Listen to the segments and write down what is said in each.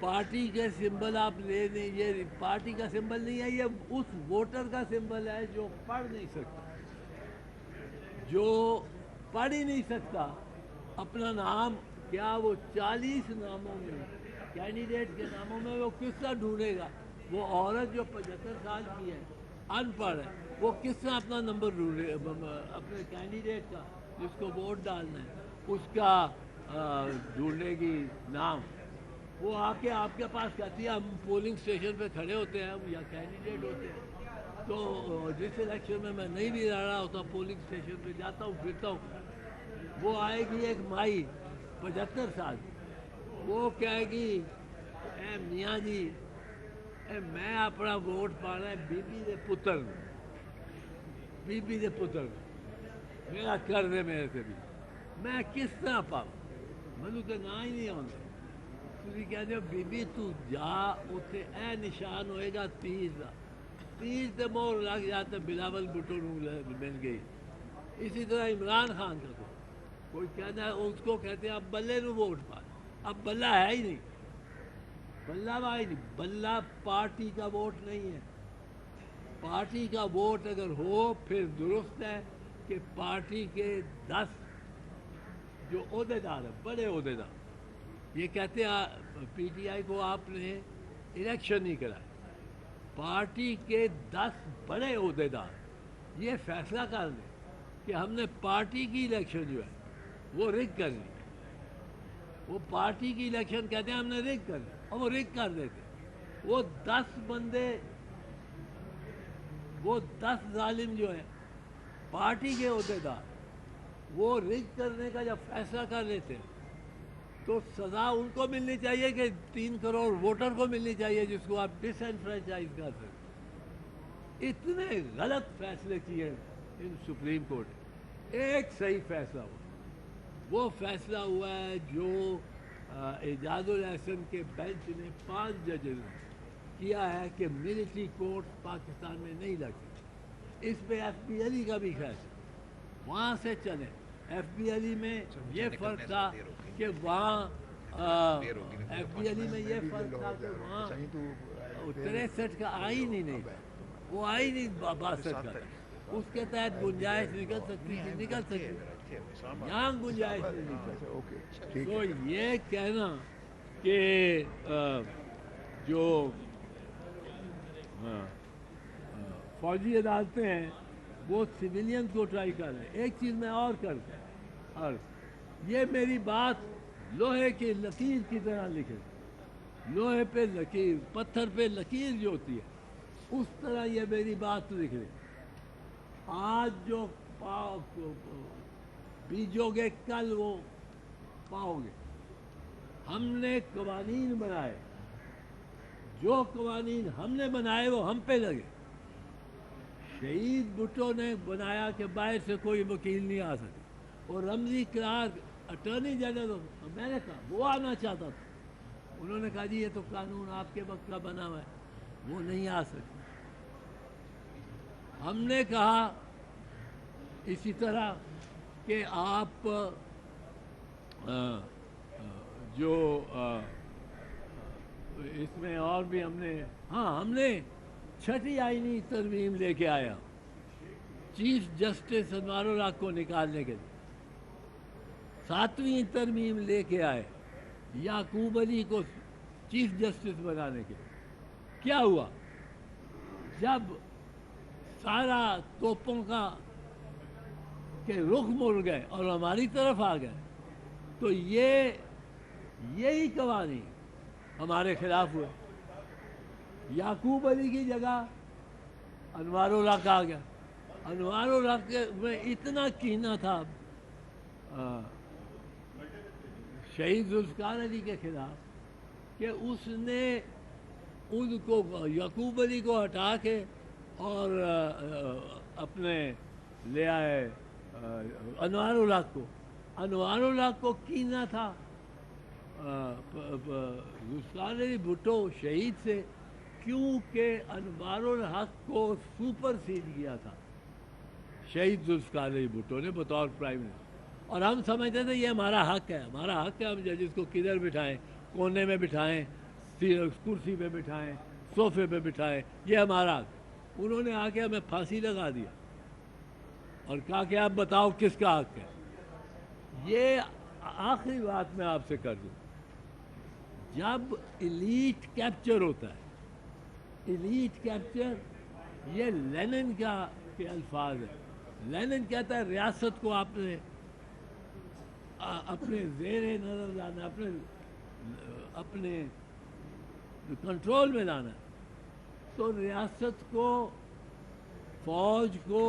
Party کے symbol آپ لے دیں، یہ پارٹی کا سمبل نہیں ہے، یہ اس ووٹر کا سمبل ہے جو پڑھ نہیں سکتا، جو پڑھ ہی نہیں سکتا اپنا نام، کیا وہ 40 ناموں میں کینڈیڈیٹ کے ناموں میں وہ کس طرح ڈھونڈے گا؟ وہ عورت جو 75 سال کی ہے، ان پڑھ ہے، وہ کس طرح اپنا نمبر ڈھونڈے، اپنے کینڈیڈیٹ کا جس کو ووٹ ڈالنا ہے اس کا ڈھونڈے گی نام؟ وہ آ کے آپ کے پاس کہتی ہے ہم پولنگ اسٹیشن پہ کھڑے ہوتے ہیں یا کینڈیڈیٹ ہوتے ہیں، تو جس الیکشن میں نہیں بھی رہا ہوتا پولنگ اسٹیشن پہ جاتا ہوں پھرتا ہوں، وہ آئے گی ایک مائی 75 سال، وہ کہے گی اے میاں جی میں اپنا ووٹ پانا ہے بی دے پتر بی دے پتر میرا کر دے میرے سے بھی، میں کس طرح پاؤں؟ مجھے تو نہ ہی نہیں آتا۔ تھی کہتے ہو بی تو جا اتنے اے نشان ہوئے گا تیر کا، تیر سے مور لگ جاتا بلاول بھٹو مل گئی۔ اسی طرح عمران خان کا کوئی کہنا ہے اس کو کہتے ہیں اب بلے نو ووٹ پا، اب بلہ ہے ہی نہیں، بلہ بھائی نہیں، بلہ پارٹی کا ووٹ نہیں ہے۔ پارٹی کا ووٹ اگر ہو پھر درست ہے کہ پارٹی کے 10 جو عہدے دار ہیں، بڑے عہدے دار، یہ کہتے ہیں پی ٹی آئی کو آپ نے الیکشن نہیں کرا، پارٹی کے 10 بڑے عہدے دار یہ فیصلہ کر دیں کہ ہم نے پارٹی کی الیکشن جو ہے وہ رگ کر لی، وہ پارٹی کی الیکشن کہتے ہیں ہم نے رگ کر لی، اور وہ رگ کر دیتے، وہ 10 بندے، وہ 10 ظالم جو ہیں پارٹی کے عہدے دار، وہ رگ کرنے کا جب فیصلہ کر لیتے ہیں تو سزا ان کو ملنی چاہیے کہ 3 کروڑ ووٹر کو ملنی چاہیے جس کو آپ ڈس انفرینچائز کر سکتے۔ اتنے غلط فیصلے کیے ان سپریم کورٹ نے، ایک صحیح فیصلہ ہوا، وہ فیصلہ ہوا ہے جو اعجاز الاحسن کے بینچ نے 5 ججز نے کیا ہے کہ ملٹری کورٹ پاکستان میں نہیں لگ سکتے۔ اس پہ ایف بی علی کا بھی فیصلہ، وہاں سے چلیں۔ ایف بی علی میں یہ فرق تھا کہ وہاں ایف بی علی میں یہ فرق تھا کہ وہاں 63 کا آئین ہی نہیں تھا، وہ آئین ہی 62 کا تھا، اس کے تحت گنجائش نکل سکتی تھی، نکل سکتی، یہاں گنجائش نہیں نکل۔ تو یہ کہنا کہ جو فوجی عدالتیں ہیں وہ سویلین کو ٹرائی کر رہے ہیں۔ ایک چیز میں اور کرتا اور یہ میری بات لوہے کی لکیر کی طرح لکھے، لوہے پہ لکیر، پتھر پہ لکیر جو ہوتی ہے اس طرح یہ میری بات لکھ رہے۔ آج جو بیجو گے کل وہ پاؤ گے۔ ہم نے قوانین بنائے، جو قوانین ہم نے بنائے وہ ہم پہ لگے۔ شہید بھٹو نے بنایا کہ باہر سے کوئی وکیل نہیں آ سکے، اور رمزی کلارک اٹارنی جنرل میں نے کہا وہ آنا چاہتا تھا، انہوں نے کہا جی یہ تو قانون آپ کے وقت کا بنا ہوا ہے، وہ نہیں آ سکتے۔ ہم نے کہا اسی طرح کہ آپ جو اس میں اور بھی ہم نے 6ٹھی آئینی ترمیم لے کے آیا چیف جسٹس انوار الحق کو نکالنے کے لیے، 7ویں ترمیم لے کے آئے یعقوب علی کو چیف جسٹس بنانے کے لیے۔ کیا ہوا؟ جب سارا توپوں کا کہ رخ مڑ گئے اور ہماری طرف آ گئے تو یہی قوانین ہمارے خلاف ہوئے۔ یعقوب علی کی جگہ انوار الحق آ گیا۔ انوار الحق میں اتنا کینہ تھا شہید ذوالفقار علی کے خلاف کہ اس نے ان کو یعقوب علی کو ہٹا کے اور اپنے لے آئے انوار الحق کو۔ انوار الحق کو کینہ تھا ذوالفقار علی بھٹو شہید سے، کیونکہ انوار الحق کو سپر سیڈ کیا تھا شہید ذوالفقار علی بھٹو نے بطور پرائم منسٹر، اور ہم سمجھتے تھے یہ ہمارا حق ہے، ہمارا حق ہے، ہم ججز کو کدھر بٹھائیں، کونے میں بٹھائیں، کرسی پہ بٹھائیں, صوفے پہ بٹھائیں, یہ ہمارا حق. انہوں نے آ کے ہمیں پھانسی لگا دیا اور کہا کہ آپ بتاؤ کس کا حق ہے. یہ آخری بات میں آپ سے کر دوں, جب ایلیٹ کیپچر ہوتا ہے, ایلیٹ کیپچر یہ لینن کا کے الفاظ ہے. لینن کہتا ہے ریاست کو آپ نے اپنے زیر نظر لانا, اپنے کنٹرول میں لانا. تو ریاست کو, فوج کو,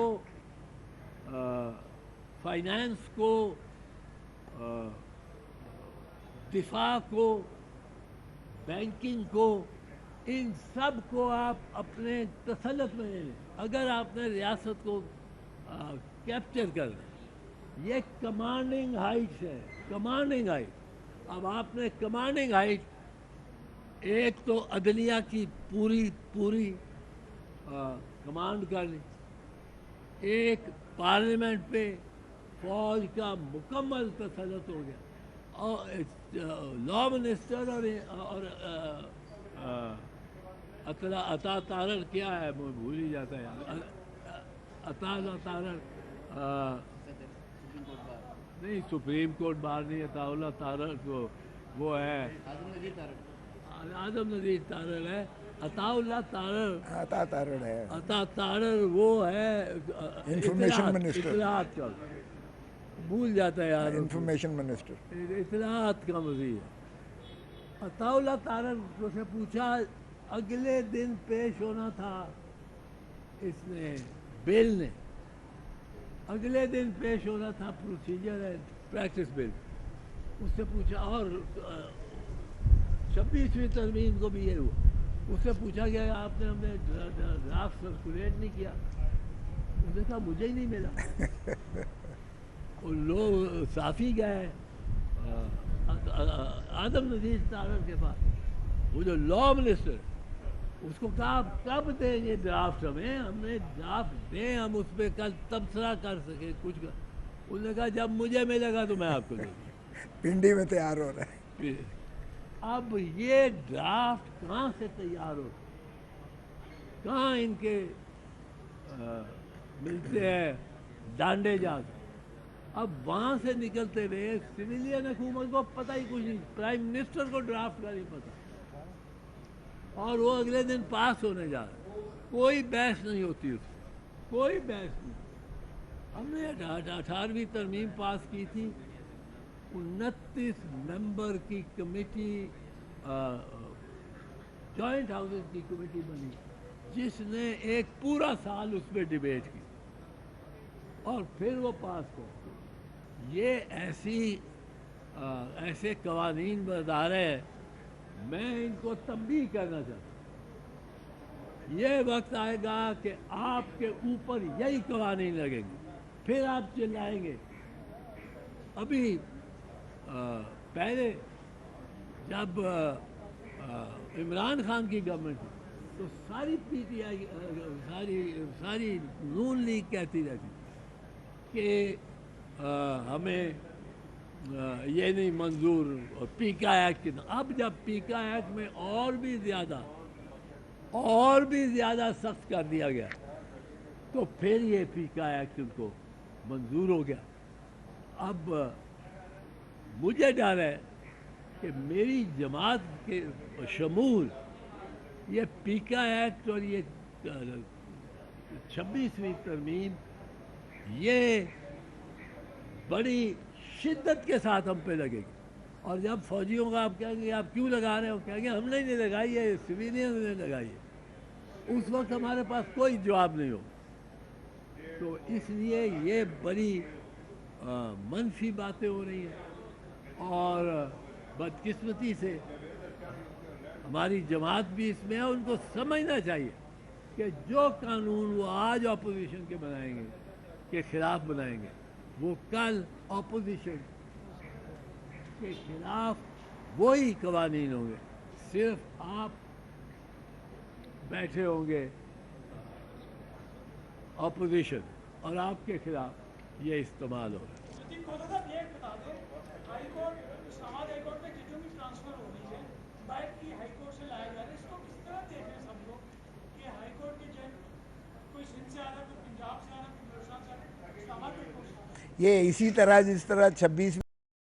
فائنانس کو, دفاع کو, بینکنگ کو, ان سب کو آپ اپنے تسلط میں لے لیں. اگر آپ نے ریاست کو کیپچر کر لیں, یہ کمانڈنگ ہائٹ ہے, کمانڈنگ ہائٹ. اب آپ نے کمانڈنگ ہائٹ, ایک تو عدلیہ کی پوری کمانڈ کر لی, ایک پارلیمنٹ پہ فوج کا مکمل تسلط ہو گیا, اور لا منسٹر اور عطا تارر کیا ہے, میں بھول ہی جاتا ہے, عطا تارر نہیں, سپریم کورٹ بار نہیں, عطا اللہ تارر کو وہ ہے, اعظم نذیر تارر ہے, عطا اللہ تارر, عطا تارر وہ ہے انفارمیشن منسٹر, اطلاعات کا, بھول جاتا ہے یار, انفارمیشن منسٹر, اطلاعات کا وزیر. عطا اللہ تارر سے پوچھا, اگلے دن پیش ہونا تھا اس نے بل نے, اگلے دن پیش ہونا تھا, پروسیجر ہے پریکٹس بل. اس سے پوچھا, اور 26ویں ترمیم کو بھی یہ ہوا, اس سے پوچھا گیا آپ نے ہمیں ڈرافٹ سرکولیٹ نہیں کیا. اس نے کہا مجھے ہی نہیں ملا. اور لوگ صافی گئے اعظم نذیر تارر کے پاس, وہ جو لا منسٹر, اس کو کہا آپ کب دیں یہ ڈرافٹ ہمیں, ہم نے ڈرافٹ دیں, ہم اس پہ کل تبصرہ کر سکیں کچھ کر. اس نے کہا جب مجھے ملے گا تو میں آپ کو دوں گا. پنڈی میں تیار ہو رہا ہے. اب یہ ڈرافٹ کہاں سے تیار ہو, کہاں ان کے ملتے ہیں ڈانڈے جا کے. اب وہاں سے نکلتے ہوئے سویلین حکومت کو پتہ ہی کچھ نہیں, پرائم منسٹر کو ڈرافٹ کا نہیں پتہ, اور وہ اگلے دن پاس ہونے جا رہا ہے. کوئی بحث نہیں ہوتی اس میں, کوئی بحث نہیں. ہم نے 18ویں ترمیم پاس کی تھی, 29 ممبر کی کمیٹی, جوائنٹ ہاؤسز کی کمیٹی بنی, جس نے ایک پورا سال اس پہ ڈیبیٹ کی اور پھر وہ پاس کر. یہ ایسے قوانین بردار ہے, میں ان کو تنبیہ کرنا چاہتا ہوں. یہ وقت آئے گا کہ آپ کے اوپر یہی قوانین لگیں گے, پھر آپ چلائیں گے. ابھی پہلے جب عمران خان کی گورنمنٹ تھی تو ساری پی ٹی آئی, ساری نون لیگ کہتی رہتی کہ ہمیں یہ نہیں منظور, پیکا ایکٹ کی. اب جب پیکا ایکٹ میں اور بھی زیادہ سخت کر دیا گیا تو پھر یہ پیکا ایکٹ ان کو منظور ہو گیا. اب مجھے ڈر ہے کہ میری جماعت کے شمول یہ پیکا ایکٹ اور یہ 26ویں ترمیم یہ بڑی شدت کے ساتھ ہم پہ لگے گی. اور جب فوجیوں کا آپ کہیں گے آپ کیوں لگا رہے ہو, کہیں گے ہم نے نہیں لگائی ہے, سویلین نے لگائی ہے. اس وقت ہمارے پاس کوئی جواب نہیں ہو. تو اس لیے یہ بڑی منفی باتیں ہو رہی ہیں, اور بدقسمتی سے ہماری جماعت بھی اس میں ہے. ان کو سمجھنا چاہیے کہ جو قانون وہ آج اپوزیشن کے بنائیں گے, کے خلاف بنائیں گے, وہ کل اپوزیشن کے خلاف وہی قوانین ہوں گے. صرف آپ بیٹھے ہوں گے اپوزیشن, اور آپ کے خلاف یہ استعمال ہوگا. ہائی کورٹ اسلام آباد ہائی کورٹ میں ججوں کی ٹرانسفر ہو رہی ہے, بیک کی ہائی کورٹ سے یہ اسی طرح جس طرح 26